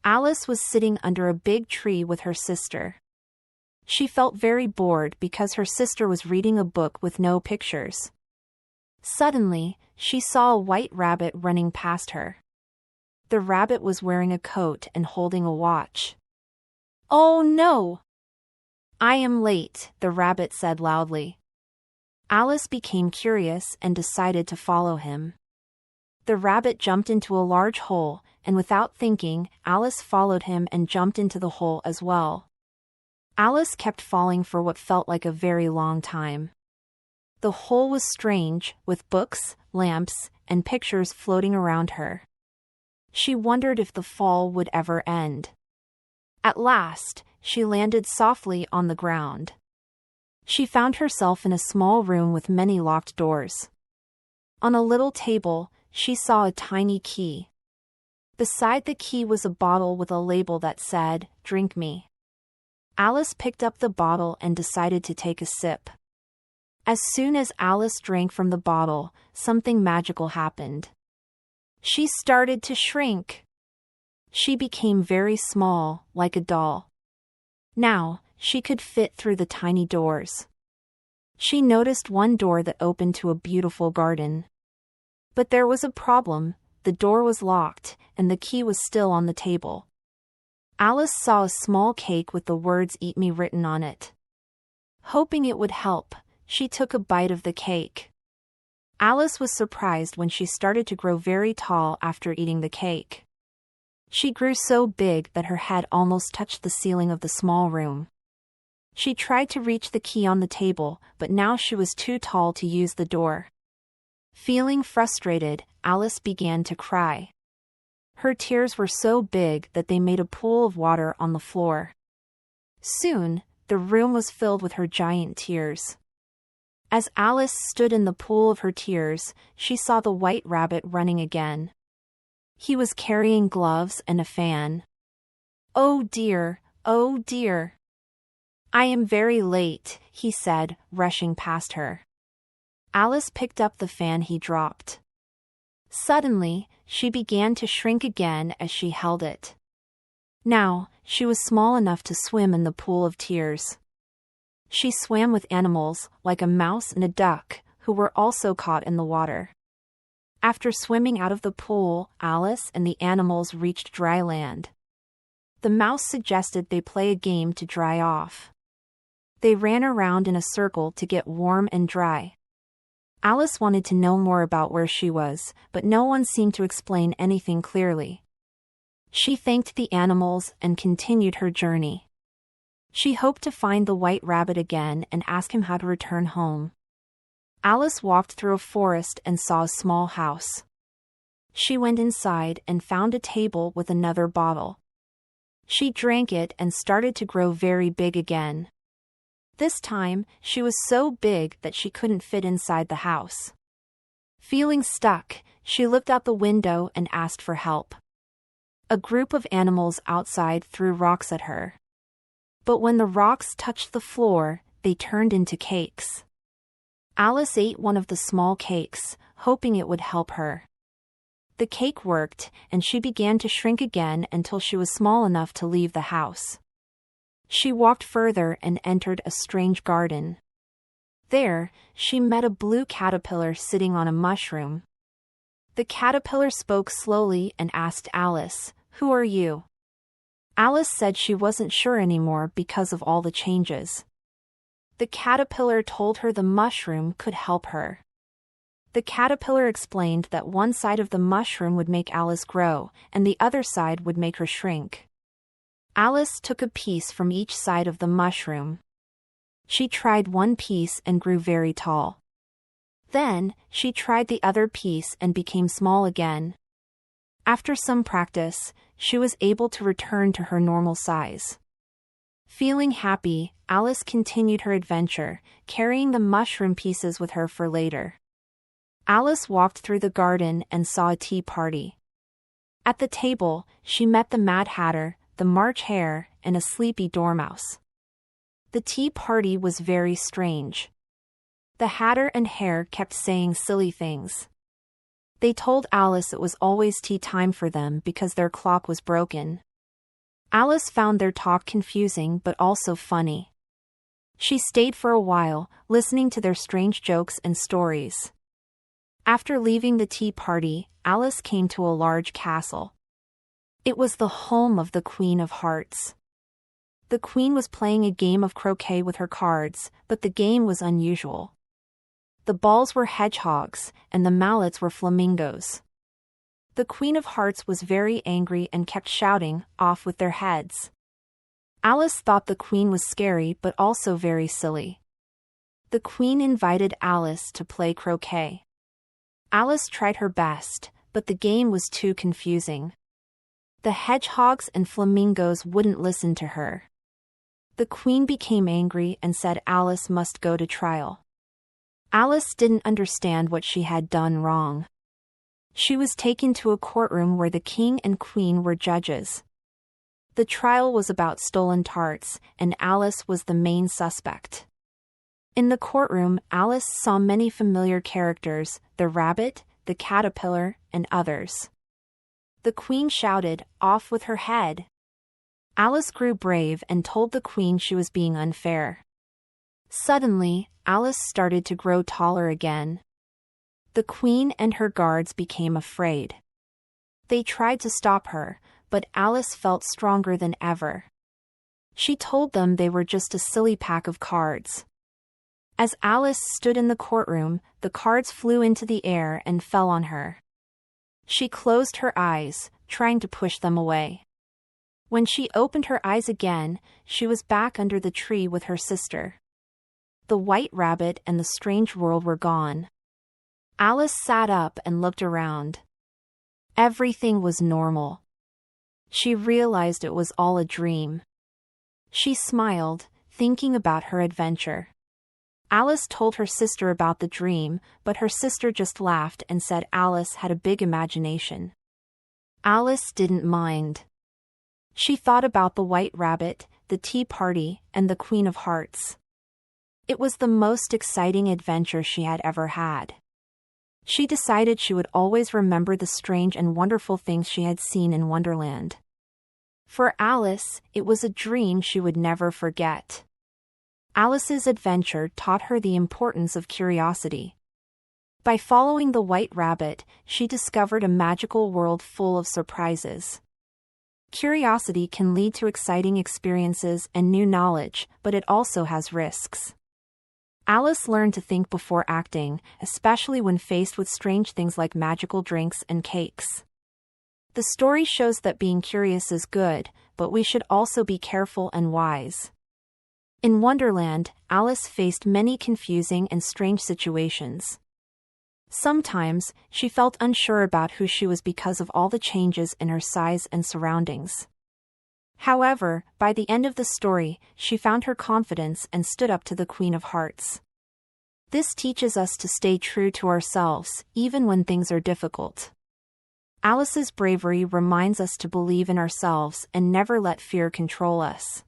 Alice was sitting under a big tree with her sister. She felt very bored because her sister was reading a book with no pictures. Suddenly, she saw a white rabbit running past her. The rabbit was wearing a coat and holding a watch. "Oh no! I am late," the rabbit said loudly. Alice became curious and decided to follow him. The rabbit jumped into a large hole, and without thinking, Alice followed him and jumped into the hole as well. Alice kept falling for what felt like a very long time. The hole was strange, with books, lamps, and pictures floating around her. She wondered if the fall would ever end. At last, she landed softly on the ground. She found herself in a small room with many locked doors. On a little table, she saw a tiny key. Beside the key was a bottle with a label that said, "Drink me." Alice picked up the bottle and decided to take a sip. As soon as Alice drank from the bottle, something magical happened. She started to shrink. She became very small, like a doll. Now, she could fit through the tiny doors. She noticed one door that opened to a beautiful garden. But there was a problem. The door was locked, and the key was still on the table. Alice saw a small cake with the words "Eat me" written on it. Hoping it would help, she took a bite of the cake. Alice was surprised when she started to grow very tall after eating the cake. She grew so big that her head almost touched the ceiling of the small room. She tried to reach the key on the table, but now she was too tall to use the door. Feeling frustrated, Alice began to cry. Her tears were so big that they made a pool of water on the floor. Soon, the room was filled with her giant tears. As Alice stood in the pool of her tears, she saw the white rabbit running again. He was carrying gloves and a fan. "Oh dear, oh dear. I am very late," he said, rushing past her. Alice picked up the fan he dropped. Suddenly, she began to shrink again as she held it. Now, she was small enough to swim in the pool of tears. She swam with animals, like a mouse and a duck, who were also caught in the water. After swimming out of the pool, Alice and the animals reached dry land. The mouse suggested they play a game to dry off. They ran around in a circle to get warm and dry. Alice wanted to know more about where she was, but no one seemed to explain anything clearly. She thanked the animals and continued her journey. She hoped to find the white rabbit again and ask him how to return home. Alice walked through a forest and saw a small house. She went inside and found a table with another bottle. She drank it and started to grow very big again. This time, she was so big that she couldn't fit inside the house. Feeling stuck, she looked out the window and asked for help. A group of animals outside threw rocks at her. But when the rocks touched the floor, they turned into cakes. Alice ate one of the small cakes, hoping it would help her. The cake worked, and she began to shrink again until she was small enough to leave the house. She walked further and entered a strange garden. There, she met a blue caterpillar sitting on a mushroom. The caterpillar spoke slowly and asked Alice, "Who are you?" Alice said she wasn't sure anymore because of all the changes. The caterpillar told her the mushroom could help her. The caterpillar explained that one side of the mushroom would make Alice grow, and the other side would make her shrink. Alice took a piece from each side of the mushroom. She tried one piece and grew very tall. Then, she tried the other piece and became small again. After some practice, she was able to return to her normal size. Feeling happy, Alice continued her adventure, carrying the mushroom pieces with her for later. Alice walked through the garden and saw a tea party. At the table, she met the Mad Hatter, the March Hare, and a sleepy Dormouse. The tea party was very strange. The Hatter and Hare kept saying silly things. They told Alice it was always tea time for them because their clock was broken. Alice found their talk confusing but also funny. She stayed for a while, listening to their strange jokes and stories. After leaving the tea party, Alice came to a large castle. It was the home of the Queen of Hearts. The Queen was playing a game of croquet with her cards, but the game was unusual. The balls were hedgehogs, and the mallets were flamingos. The Queen of Hearts was very angry and kept shouting, "Off with their heads." Alice thought the Queen was scary but also very silly. The Queen invited Alice to play croquet. Alice tried her best, but the game was too confusing. The hedgehogs and flamingos wouldn't listen to her. The Queen became angry and said Alice must go to trial. Alice didn't understand what she had done wrong. She was taken to a courtroom where the King and Queen were judges. The trial was about stolen tarts, and Alice was the main suspect. In the courtroom, Alice saw many familiar characters: the rabbit, the caterpillar, and others. The Queen shouted, "Off with her head!" Alice grew brave and told the Queen she was being unfair. Suddenly, Alice started to grow taller again. The Queen and her guards became afraid. They tried to stop her, but Alice felt stronger than ever. She told them they were just a silly pack of cards. As Alice stood in the courtroom, the cards flew into the air and fell on her. She closed her eyes, trying to push them away. When she opened her eyes again, she was back under the tree with her sister. The white rabbit and the strange world were gone. Alice sat up and looked around. Everything was normal. She realized it was all a dream. She smiled, thinking about her adventure. Alice told her sister about the dream, but her sister just laughed and said Alice had a big imagination. Alice didn't mind. She thought about the white rabbit, the tea party, and the Queen of Hearts. It was the most exciting adventure she had ever had. She decided she would always remember the strange and wonderful things she had seen in Wonderland. For Alice, it was a dream she would never forget. Alice's adventure taught her the importance of curiosity. By following the white rabbit, she discovered a magical world full of surprises. Curiosity can lead to exciting experiences and new knowledge, but it also has risks. Alice learned to think before acting, especially when faced with strange things like magical drinks and cakes. The story shows that being curious is good, but we should also be careful and wise. In Wonderland, Alice faced many confusing and strange situations. Sometimes, she felt unsure about who she was because of all the changes in her size and surroundings. However, by the end of the story, she found her confidence and stood up to the Queen of Hearts. This teaches us to stay true to ourselves, even when things are difficult. Alice's bravery reminds us to believe in ourselves and never let fear control us.